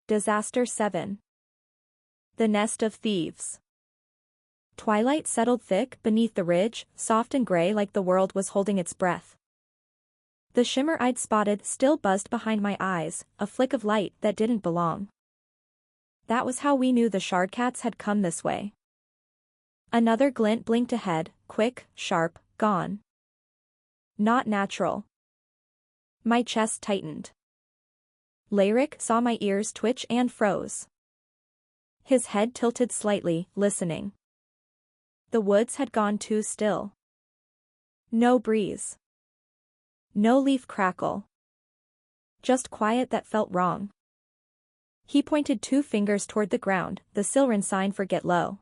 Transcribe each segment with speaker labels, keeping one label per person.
Speaker 1: Disaster 7. The Nest of Thieves. Twilight settled thick beneath the ridge, soft and gray like the world was holding its breath. The shimmer I'd spotted still buzzed behind my eyes, a flick of light that didn't belong. That was how we knew the Shardcats had come this way. Another glint blinked ahead, quick, sharp, gone. Not natural. My chest tightened. Lyric saw my ears twitch and froze. His head tilted slightly, listening. The woods had gone too still. No breeze. No leaf crackle. Just quiet that felt wrong. He pointed 2 fingers toward the ground, the Sylren sign for get low.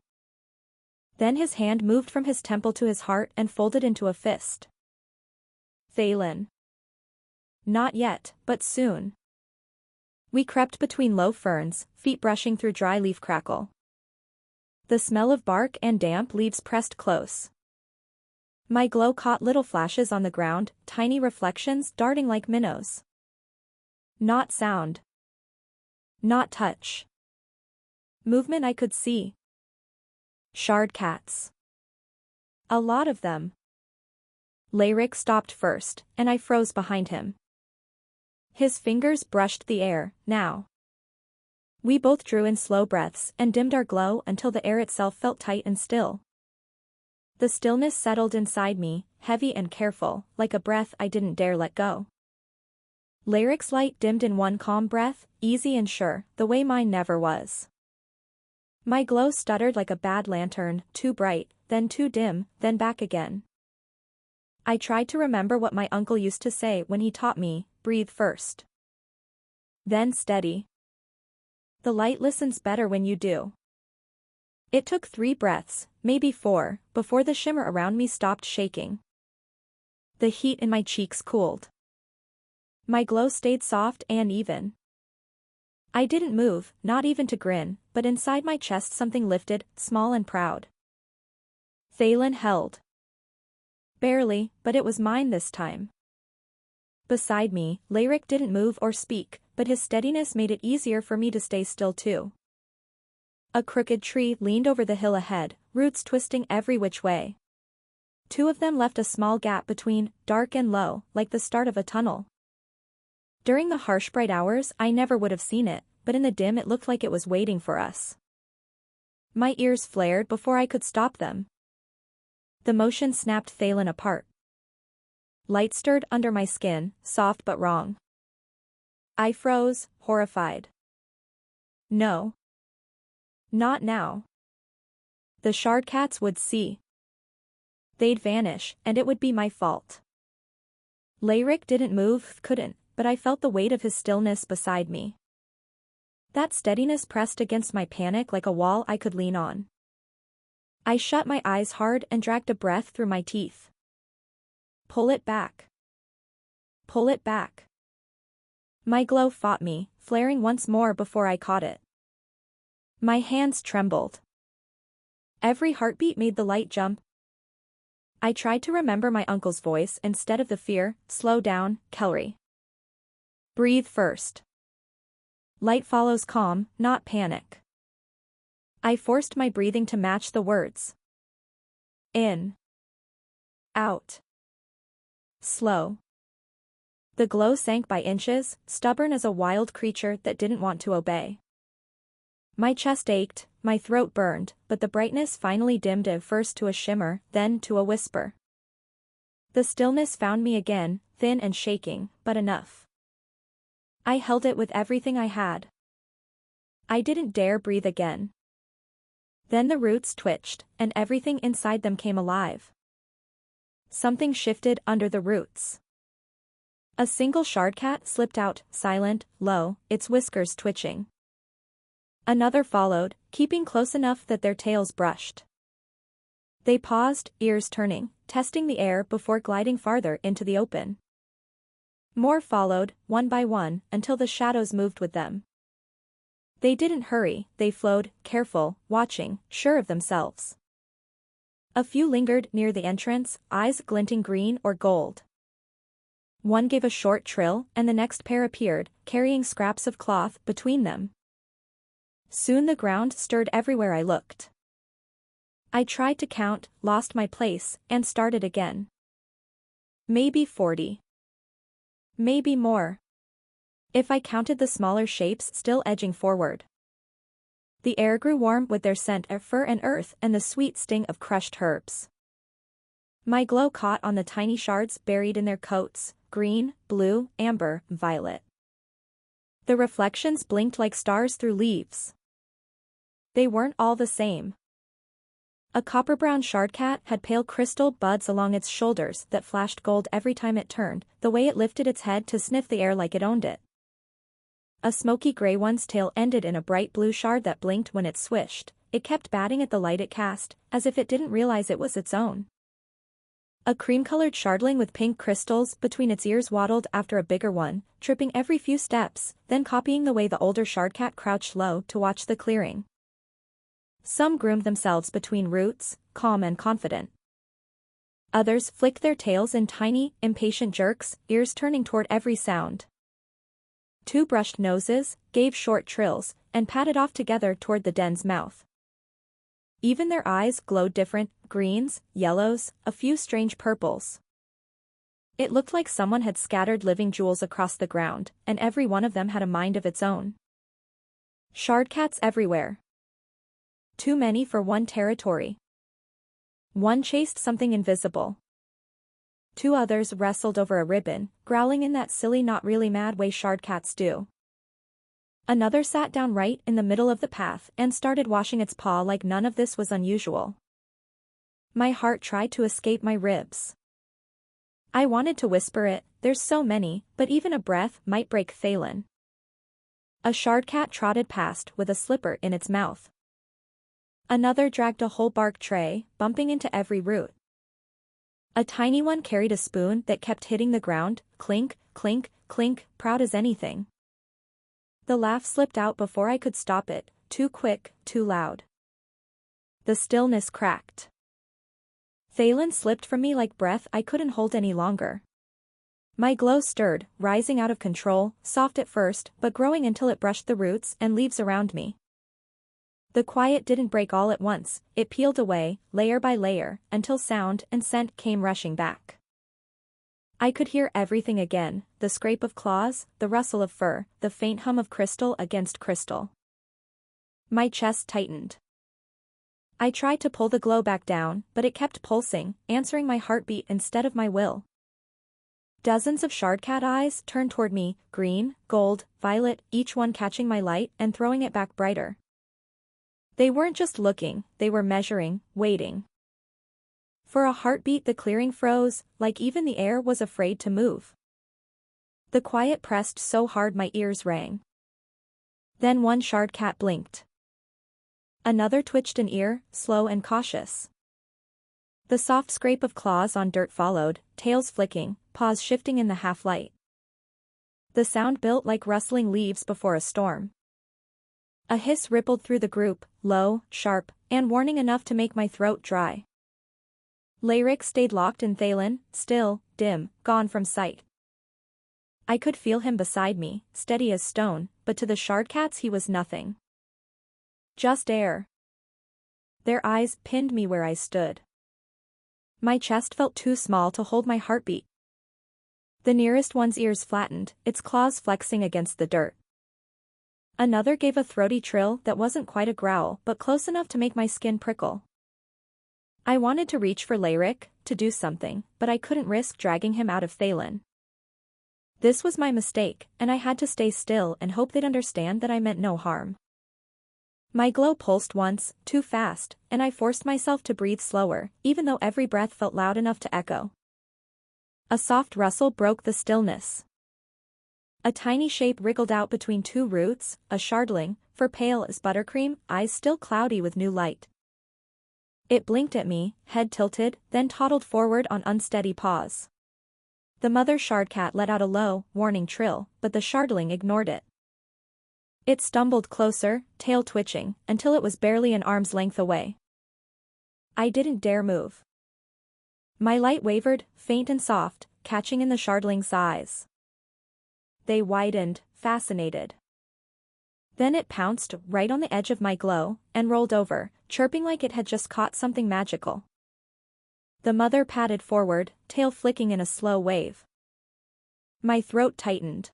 Speaker 1: Then his hand moved from his temple to his heart and folded into a fist. Thaylen. Not yet, but soon. We crept between low ferns, feet brushing through dry leaf crackle. The smell of bark and damp leaves pressed close. My glow caught little flashes on the ground, tiny reflections darting like minnows. Not sound. Not touch. Movement I could see. Shardcats. A lot of them. Lyric stopped first, and I froze behind him. His fingers brushed the air, now. We both drew in slow breaths and dimmed our glow until the air itself felt tight and still. The stillness settled inside me, heavy and careful, like a breath I didn't dare let go. Lyric's light dimmed in one calm breath, easy and sure, the way mine never was. My glow stuttered like a bad lantern, too bright, then too dim, then back again. I tried to remember what my uncle used to say when he taught me, breathe first. Then steady. The light listens better when you do. It took 3 breaths, maybe 4, before the shimmer around me stopped shaking. The heat in my cheeks cooled. My glow stayed soft and even. I didn't move, not even to grin, but inside my chest something lifted, small and proud. Thaylen held. Barely, but it was mine this time. Beside me, Lyric didn't move or speak, but his steadiness made it easier for me to stay still too. A crooked tree leaned over the hill ahead, roots twisting every which way. 2 of them left a small gap between, dark and low, like the start of a tunnel. During the harsh bright hours I never would have seen it, but in the dim it looked like it was waiting for us. My ears flared before I could stop them. The motion snapped Thaylen apart. Light stirred under my skin, soft but wrong. I froze, horrified. No. Not now. The Shardcats would see. They'd vanish, and it would be my fault. Lyric didn't move, couldn't, but I felt the weight of his stillness beside me. That steadiness pressed against my panic like a wall I could lean on. I shut my eyes hard and dragged a breath through my teeth. Pull it back. Pull it back. My glow fought me, flaring once more before I caught it. My hands trembled. Every heartbeat made the light jump. I tried to remember my uncle's voice instead of the fear. Slow down, Kelri. Breathe first. Light follows calm, not panic. I forced my breathing to match the words. In. Out. Slow. The glow sank by inches, stubborn as a wild creature that didn't want to obey. My chest ached, my throat burned, but the brightness finally dimmed at first to a shimmer, then to a whisper. The stillness found me again, thin and shaking, but enough. I held it with everything I had. I didn't dare breathe again. Then the roots twitched, and everything inside them came alive. Something shifted under the roots. A single Shardcat slipped out, silent, low, its whiskers twitching. Another followed, keeping close enough that their tails brushed. They paused, ears turning, testing the air before gliding farther into the open. More followed, one by one, until the shadows moved with them. They didn't hurry, they flowed, careful, watching, sure of themselves. A few lingered near the entrance, eyes glinting green or gold. One gave a short trill, and the next pair appeared, carrying scraps of cloth between them. Soon the ground stirred everywhere I looked. I tried to count, lost my place, and started again. Maybe 40. Maybe more. If I counted the smaller shapes still edging forward. The air grew warm with their scent of fur and earth and the sweet sting of crushed herbs. My glow caught on the tiny shards buried in their coats, green, blue, amber, violet. The reflections blinked like stars through leaves. They weren't all the same. A copper-brown shardcat had pale crystal buds along its shoulders that flashed gold every time it turned, the way it lifted its head to sniff the air like it owned it. A smoky gray one's tail ended in a bright blue shard that blinked when it swished. It kept batting at the light it cast, as if it didn't realize it was its own. A cream-colored shardling with pink crystals between its ears waddled after a bigger one, tripping every few steps, then copying the way the older shardcat crouched low to watch the clearing. Some groomed themselves between roots, calm and confident. Others flicked their tails in tiny, impatient jerks, ears turning toward every sound. Two brushed noses, gave short trills, and padded off together toward the den's mouth. Even their eyes glowed different, greens, yellows, a few strange purples. It looked like someone had scattered living jewels across the ground, and every one of them had a mind of its own. Shardcats everywhere. Too many for one territory. One chased something invisible. Two others wrestled over a ribbon, growling in that silly not really mad way shardcats do. Another sat down right in the middle of the path and started washing its paw like none of this was unusual. My heart tried to escape my ribs. I wanted to whisper it, there's so many, but even a breath might break Thalen. A shardcat trotted past with a slipper in its mouth. Another dragged a whole bark tray, bumping into every root. A tiny one carried a spoon that kept hitting the ground, clink, clink, clink, proud as anything. The laugh slipped out before I could stop it, too quick, too loud. The stillness cracked. Thalen slipped from me like breath I couldn't hold any longer. My glow stirred, rising out of control, soft at first, but growing until it brushed the roots and leaves around me. The quiet didn't break all at once, it peeled away, layer by layer, until sound and scent came rushing back. I could hear everything again, the scrape of claws, the rustle of fur, the faint hum of crystal against crystal. My chest tightened. I tried to pull the glow back down, but it kept pulsing, answering my heartbeat instead of my will. Dozens of shardcat eyes turned toward me, green, gold, violet, each one catching my light and throwing it back brighter. They weren't just looking, they were measuring, waiting. For a heartbeat the clearing froze, like even the air was afraid to move. The quiet pressed so hard my ears rang. Then one shardcat blinked. Another twitched an ear, slow and cautious. The soft scrape of claws on dirt followed, tails flicking, paws shifting in the half-light. The sound built like rustling leaves before a storm. A hiss rippled through the group, low, sharp, and warning enough to make my throat dry. Lyric stayed locked in Thalen, still, dim, gone from sight. I could feel him beside me, steady as stone, but to the shardcats he was nothing. Just air. Their eyes pinned me where I stood. My chest felt too small to hold my heartbeat. The nearest one's ears flattened, its claws flexing against the dirt. Another gave a throaty trill that wasn't quite a growl but close enough to make my skin prickle. I wanted to reach for Lyric, to do something, but I couldn't risk dragging him out of Thalen. This was my mistake, and I had to stay still and hope they'd understand that I meant no harm. My glow pulsed once, too fast, and I forced myself to breathe slower, even though every breath felt loud enough to echo. A soft rustle broke the stillness. A tiny shape wriggled out between two roots, a shardling, fur pale as buttercream, eyes still cloudy with new light. It blinked at me, head tilted, then toddled forward on unsteady paws. The mother shardcat let out a low, warning trill, but the shardling ignored it. It stumbled closer, tail twitching, until it was barely an arm's length away. I didn't dare move. My light wavered, faint and soft, catching in the shardling's eyes. They widened, fascinated. Then it pounced right on the edge of my glow and rolled over, chirping like it had just caught something magical. The mother padded forward, tail flicking in a slow wave. My throat tightened.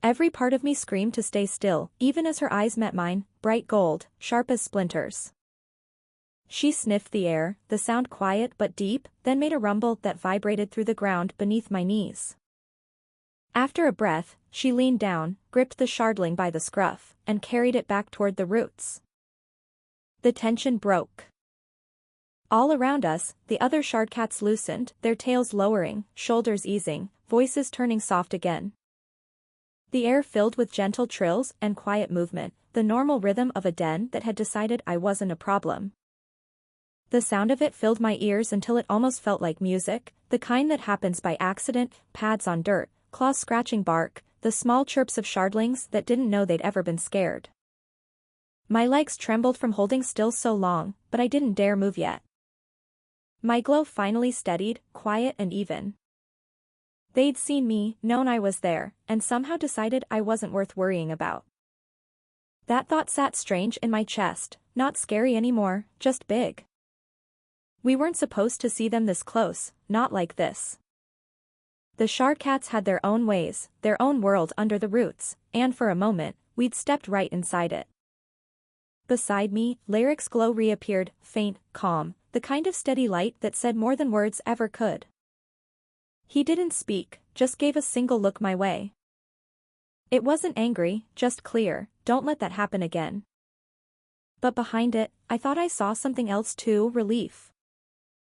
Speaker 1: Every part of me screamed to stay still, even as her eyes met mine, bright gold, sharp as splinters. She sniffed the air, the sound quiet but deep, then made a rumble that vibrated through the ground beneath my knees. After a breath, she leaned down, gripped the shardling by the scruff, and carried it back toward the roots. The tension broke. All around us, the other shardcats loosened, their tails lowering, shoulders easing, voices turning soft again. The air filled with gentle trills and quiet movement, the normal rhythm of a den that had decided I wasn't a problem. The sound of it filled my ears until it almost felt like music, the kind that happens by accident, pads on dirt, claws scratching bark, the small chirps of shardlings that didn't know they'd ever been scared. My legs trembled from holding still so long, but I didn't dare move yet. My glow finally steadied, quiet and even. They'd seen me, known I was there, and somehow decided I wasn't worth worrying about. That thought sat strange in my chest, not scary anymore, just big. We weren't supposed to see them this close, not like this. The shardcats had their own ways, their own world under the roots, and for a moment, we'd stepped right inside it. Beside me, Lyric's glow reappeared, faint, calm, the kind of steady light that said more than words ever could. He didn't speak, just gave a single look my way. It wasn't angry, just clear, don't let that happen again. But behind it, I thought I saw something else too, relief.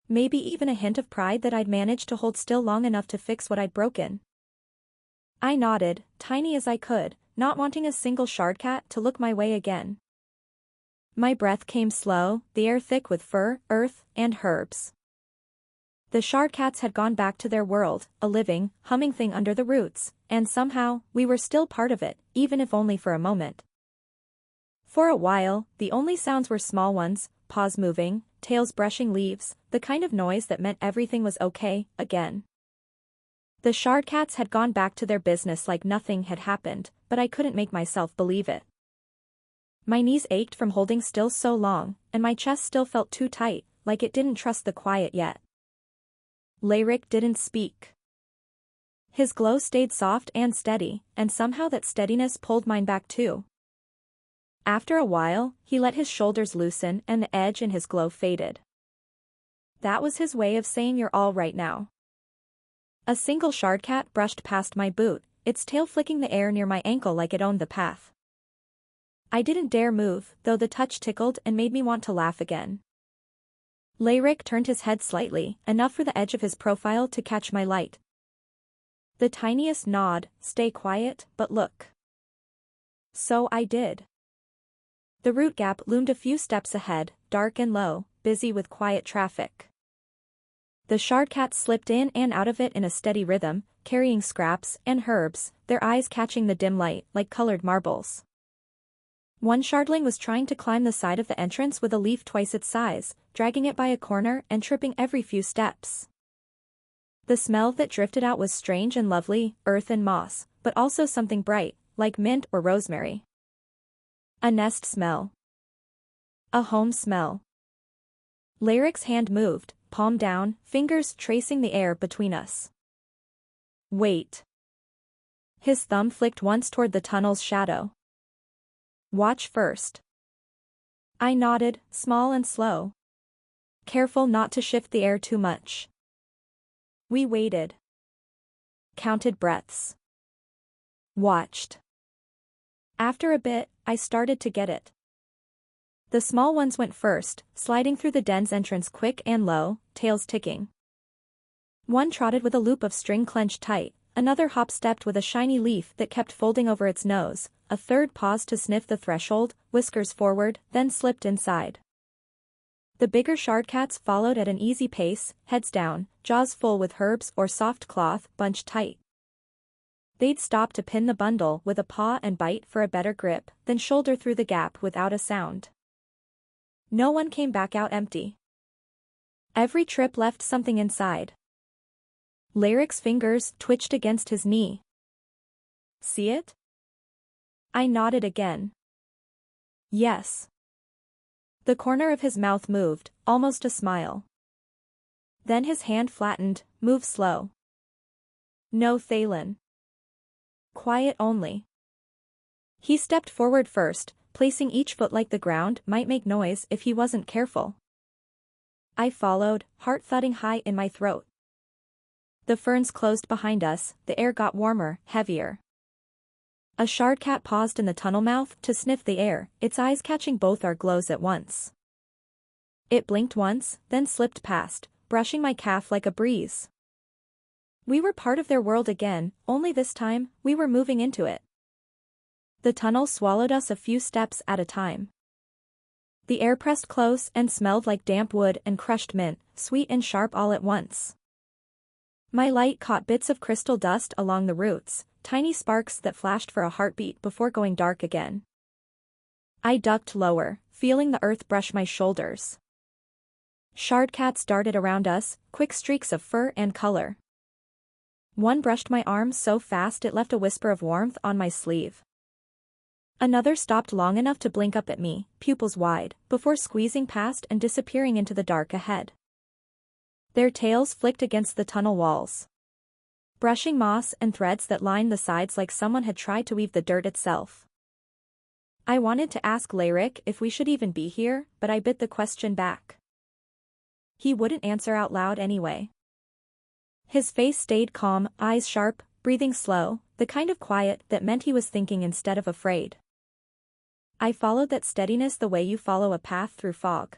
Speaker 1: Maybe even a hint of pride that I'd managed to hold still long enough to fix what I'd broken. I nodded, tiny as I could, not wanting a single shardcat to look my way again. My breath came slow, the air thick with fur, earth, and herbs. The shardcats had gone back to their world, a living, humming thing under the roots, and somehow, we were still part of it, even if only for a moment. For a while, the only sounds were small ones, paws moving, tails brushing leaves, the kind of noise that meant everything was okay, again. The shardcats had gone back to their business like nothing had happened, but I couldn't make myself believe it. My knees ached from holding still so long, and my chest still felt too tight, like it didn't trust the quiet yet. Lyric didn't speak. His glow stayed soft and steady, and somehow that steadiness pulled mine back too. After a while, he let his shoulders loosen and the edge in his glow faded. That was his way of saying you're all right now. A single shardcat brushed past my boot, its tail flicking the air near my ankle like it owned the path. I didn't dare move, though the touch tickled and made me want to laugh again. Lyric turned his head slightly, enough for the edge of his profile to catch my light. The tiniest nod, stay quiet, but look. So I did. The root gap loomed a few steps ahead, dark and low, busy with quiet traffic. The shardcats slipped in and out of it in a steady rhythm, carrying scraps and herbs, their eyes catching the dim light like colored marbles. One shardling was trying to climb the side of the entrance with a leaf twice its size, dragging it by a corner and tripping every few steps. The smell that drifted out was strange and lovely, earth and moss, but also something bright, like mint or rosemary. A nest smell. A home smell. Lyric's hand moved, palm down, fingers tracing the air between us. Wait. His thumb flicked once toward the tunnel's shadow. Watch first. I nodded, small and slow. Careful not to shift the air too much. We waited. Counted breaths. Watched. After a bit, I started to get it. The small ones went first, sliding through the den's entrance quick and low, tails ticking. One trotted with a loop of string clenched tight, another hop-stepped with a shiny leaf that kept folding over its nose, a third paused to sniff the threshold, whiskers forward, then slipped inside. The bigger shardcats followed at an easy pace, heads down, jaws full with herbs or soft cloth bunched tight. They'd stop to pin the bundle with a paw and bite for a better grip, then shoulder through the gap without a sound. No one came back out empty. Every trip left something inside. Lyric's fingers twitched against his knee. See it? I nodded again. Yes. The corner of his mouth moved, almost a smile. Then his hand flattened, move slow. No, Thalen. Quiet only. He stepped forward first, placing each foot like the ground might make noise if he wasn't careful. I followed, heart thudding high in my throat. The ferns closed behind us, the air got warmer, heavier. A shard cat paused in the tunnel mouth to sniff the air, its eyes catching both our glows at once. It blinked once, then slipped past, brushing my calf like a breeze. We were part of their world again, only this time, we were moving into it. The tunnel swallowed us a few steps at a time. The air pressed close and smelled like damp wood and crushed mint, sweet and sharp all at once. My light caught bits of crystal dust along the roots, tiny sparks that flashed for a heartbeat before going dark again. I ducked lower, feeling the earth brush my shoulders. Shard cats darted around us, quick streaks of fur and color. One brushed my arm so fast it left a whisper of warmth on my sleeve. Another stopped long enough to blink up at me, pupils wide, before squeezing past and disappearing into the dark ahead. Their tails flicked against the tunnel walls, brushing moss and threads that lined the sides like someone had tried to weave the dirt itself. I wanted to ask Lyric if we should even be here, but I bit the question back. He wouldn't answer out loud anyway. His face stayed calm, eyes sharp, breathing slow, the kind of quiet that meant he was thinking instead of afraid. I followed that steadiness the way you follow a path through fog.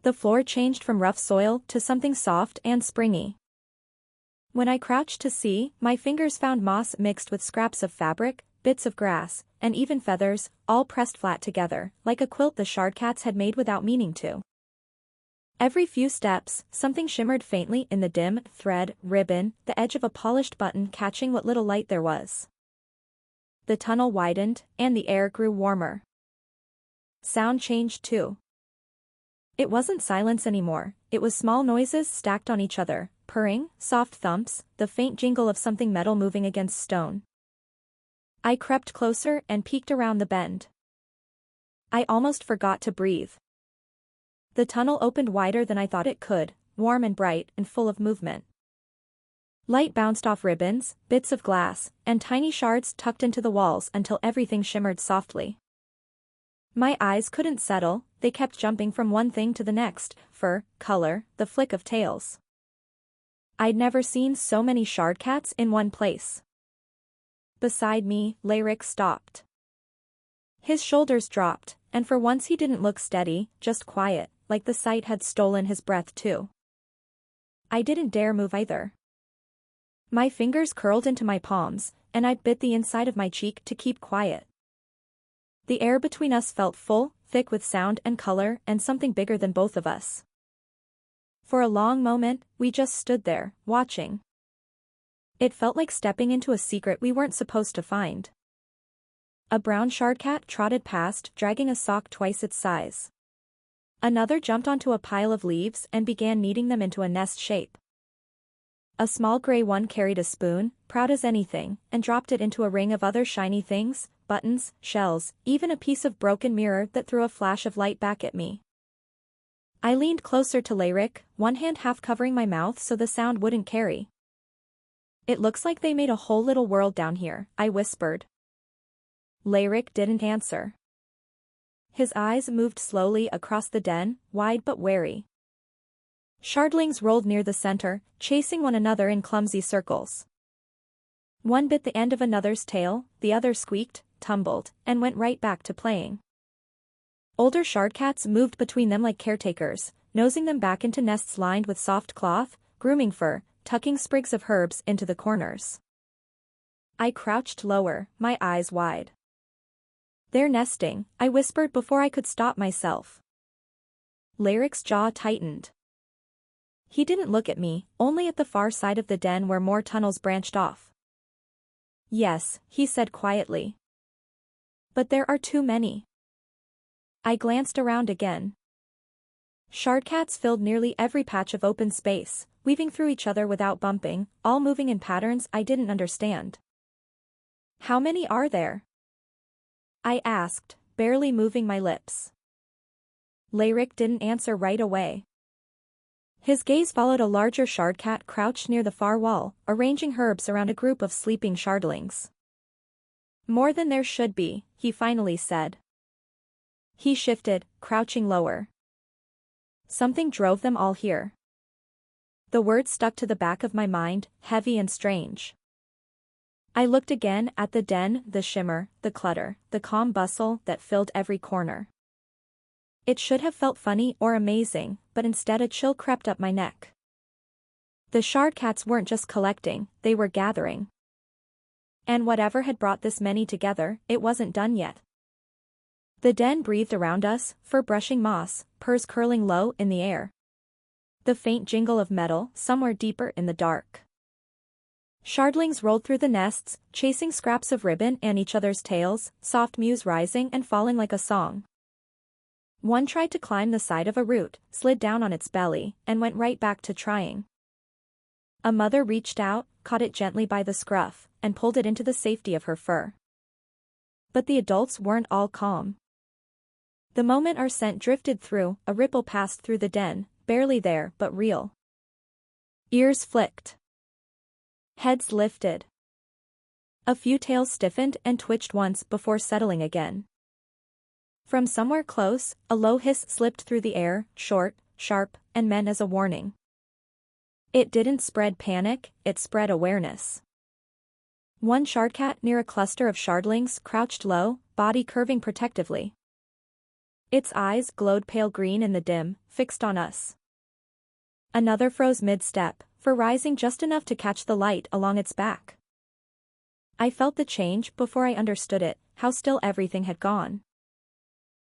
Speaker 1: The floor changed from rough soil to something soft and springy. When I crouched to see, my fingers found moss mixed with scraps of fabric, bits of grass, and even feathers, all pressed flat together, like a quilt the shard cats had made without meaning to. Every few steps, something shimmered faintly in the dim, thread, ribbon, the edge of a polished button catching what little light there was. The tunnel widened, and the air grew warmer. Sound changed too. It wasn't silence anymore, it was small noises stacked on each other, purring, soft thumps, the faint jingle of something metal moving against stone. I crept closer and peeked around the bend. I almost forgot to breathe. The tunnel opened wider than I thought it could, warm and bright and full of movement. Light bounced off ribbons, bits of glass, and tiny shards tucked into the walls until everything shimmered softly. My eyes couldn't settle, they kept jumping from one thing to the next, fur, color, the flick of tails. I'd never seen so many shard cats in one place. Beside me, Lyric stopped. His shoulders dropped, and for once he didn't look steady, just quiet, like the sight had stolen his breath too. I didn't dare move either. My fingers curled into my palms, and I bit the inside of my cheek to keep quiet. The air between us felt full, thick with sound and color and something bigger than both of us. For a long moment, we just stood there, watching. It felt like stepping into a secret we weren't supposed to find. A brown shard cat trotted past, dragging a sock twice its size. Another jumped onto a pile of leaves and began kneading them into a nest shape. A small gray one carried a spoon, proud as anything, and dropped it into a ring of other shiny things, buttons, shells, even a piece of broken mirror that threw a flash of light back at me. I leaned closer to Lyric, one hand half covering my mouth so the sound wouldn't carry. It looks like they made a whole little world down here, I whispered. Lyric didn't answer. His eyes moved slowly across the den, wide but wary. Shardlings rolled near the center, chasing one another in clumsy circles. One bit the end of another's tail, the other squeaked, tumbled, and went right back to playing. Older shard cats moved between them like caretakers, nosing them back into nests lined with soft cloth, grooming fur, tucking sprigs of herbs into the corners. I crouched lower, my eyes wide. They're nesting, I whispered before I could stop myself. Lyric's jaw tightened. He didn't look at me, only at the far side of the den where more tunnels branched off. Yes, he said quietly. But there are too many. I glanced around again. Shard cats filled nearly every patch of open space, weaving through each other without bumping, all moving in patterns I didn't understand. How many are there? I asked, barely moving my lips. Lyric didn't answer right away. His gaze followed a larger shard cat crouched near the far wall, arranging herbs around a group of sleeping shardlings. More than there should be, he finally said. He shifted, crouching lower. Something drove them all here. The words stuck to the back of my mind, heavy and strange. I looked again at the den, the shimmer, the clutter, the calm bustle that filled every corner. It should have felt funny or amazing, but instead a chill crept up my neck. The shard cats weren't just collecting, they were gathering. And whatever had brought this many together, it wasn't done yet. The den breathed around us, fur brushing moss, purrs curling low in the air. The faint jingle of metal somewhere deeper in the dark. Shardlings rolled through the nests, chasing scraps of ribbon and each other's tails, soft mews rising and falling like a song. One tried to climb the side of a root, slid down on its belly, and went right back to trying. A mother reached out, caught it gently by the scruff, and pulled it into the safety of her fur. But the adults weren't all calm. The moment our scent drifted through, a ripple passed through the den, barely there but real. Ears flicked. Heads lifted. A few tails stiffened and twitched once before settling again. From somewhere close, a low hiss slipped through the air, short, sharp, and meant as a warning. It didn't spread panic, it spread awareness. One shardcat near a cluster of shardlings crouched low, body curving protectively. Its eyes glowed pale green in the dim, fixed on us. Another froze mid-step, fur rising just enough to catch the light along its back. I felt the change before I understood it, how still everything had gone.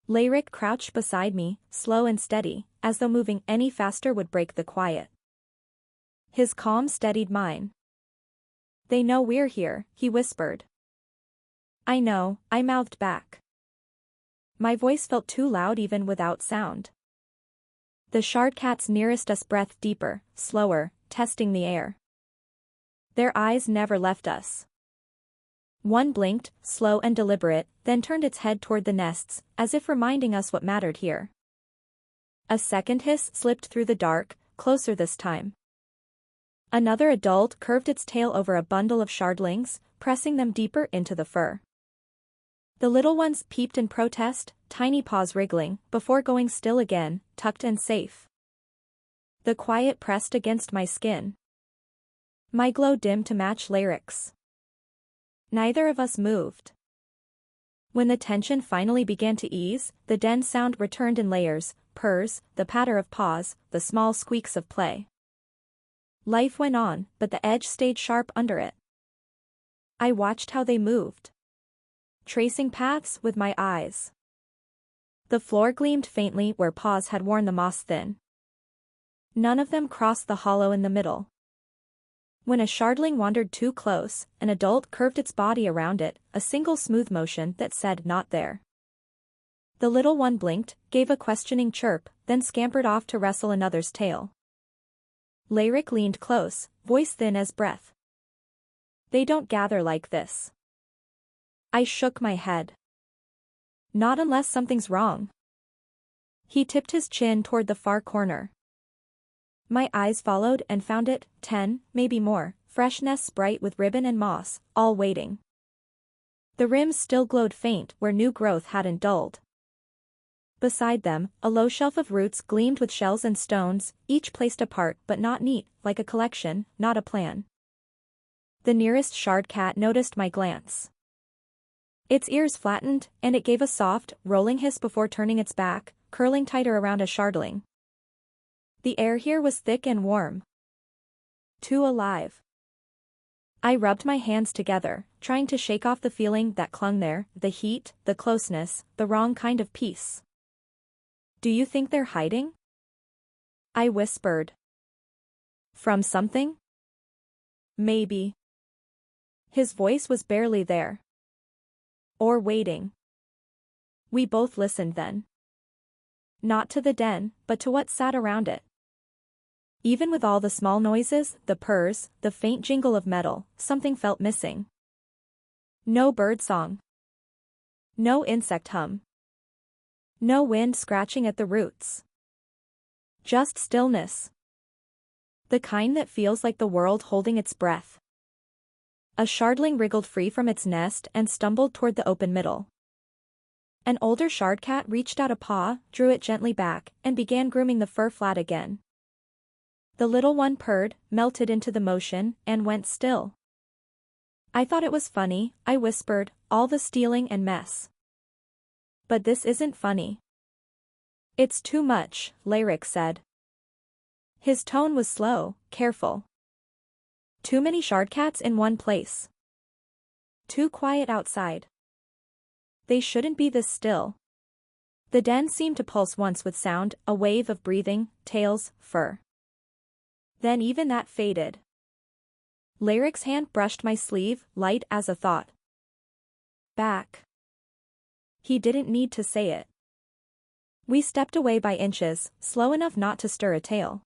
Speaker 1: Lyric crouched beside me, slow and steady, as though moving any faster would break the quiet. His calm steadied mine. They know we're here, he whispered. I know, I mouthed back. My voice felt too loud even without sound. The shard cats nearest us breathed deeper, slower, testing the air. Their eyes never left us. One blinked, slow and deliberate, then turned its head toward the nests, as if reminding us what mattered here. A second hiss slipped through the dark, closer this time. Another adult curved its tail over a bundle of shardlings, pressing them deeper into the fur. The little ones peeped in protest, tiny paws wriggling, before going still again, tucked and safe. The quiet pressed against my skin. My glow dimmed to match Lyric's. Neither of us moved. When the tension finally began to ease, the den sound returned in layers, purrs, the patter of paws, the small squeaks of play. Life went on, but the edge stayed sharp under it. I watched how they moved. Tracing paths with my eyes. The floor gleamed faintly where paws had worn the moss thin. None of them crossed the hollow in the middle. When a shardling wandered too close, an adult curved its body around it, a single smooth motion that said not there. The little one blinked, gave a questioning chirp, then scampered off to wrestle another's tail. Lyric leaned close, voice thin as breath. They don't gather like this. I shook my head. Not unless something's wrong. He tipped his chin toward the far corner. My eyes followed and found it, 10, maybe more, fresh nests bright with ribbon and moss, all waiting. The rims still glowed faint where new growth hadn't dulled. Beside them, a low shelf of roots gleamed with shells and stones, each placed apart but not neat, like a collection, not a plan. The nearest shard cat noticed my glance. Its ears flattened, and it gave a soft, rolling hiss before turning its back, curling tighter around a shardling. The air here was thick and warm. Too alive. I rubbed my hands together, trying to shake off the feeling that clung there, the heat, the closeness, the wrong kind of peace. Do you think they're hiding? I whispered. From something? Maybe. His voice was barely there. Or waiting. We both listened then. Not to the den, but to what sat around it. Even with all the small noises, the purrs, the faint jingle of metal, something felt missing. No birdsong. No insect hum. No wind scratching at the roots. Just stillness. The kind that feels like the world holding its breath. A shardling wriggled free from its nest and stumbled toward the open middle. An older shardcat reached out a paw, drew it gently back, and began grooming the fur flat again. The little one purred, melted into the motion, and went still. I thought it was funny, I whispered, all the stealing and mess. But this isn't funny. It's too much, Lyric said. His tone was slow, careful. Too many shardcats in one place. Too quiet outside. They shouldn't be this still. The den seemed to pulse once with sound, a wave of breathing, tails, fur. Then even that faded. Lyric's hand brushed my sleeve, light as a thought. Back. He didn't need to say it. We stepped away by inches, slow enough not to stir a tail.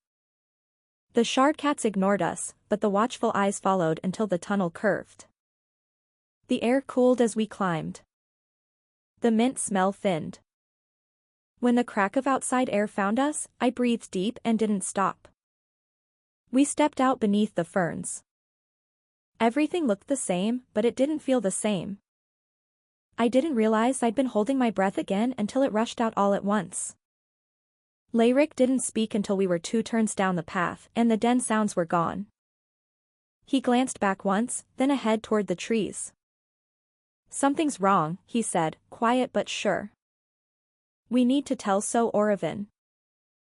Speaker 1: The shardcats ignored us, but the watchful eyes followed until the tunnel curved. The air cooled as we climbed. The mint smell thinned. When the crack of outside air found us, I breathed deep and didn't stop. We stepped out beneath the ferns. Everything looked the same, but it didn't feel the same. I didn't realize I'd been holding my breath again until it rushed out all at once. Lyric didn't speak until we were 2 turns down the path and the den sounds were gone. He glanced back once, then ahead toward the trees. Something's wrong, he said, quiet but sure. We need to tell So Oravin.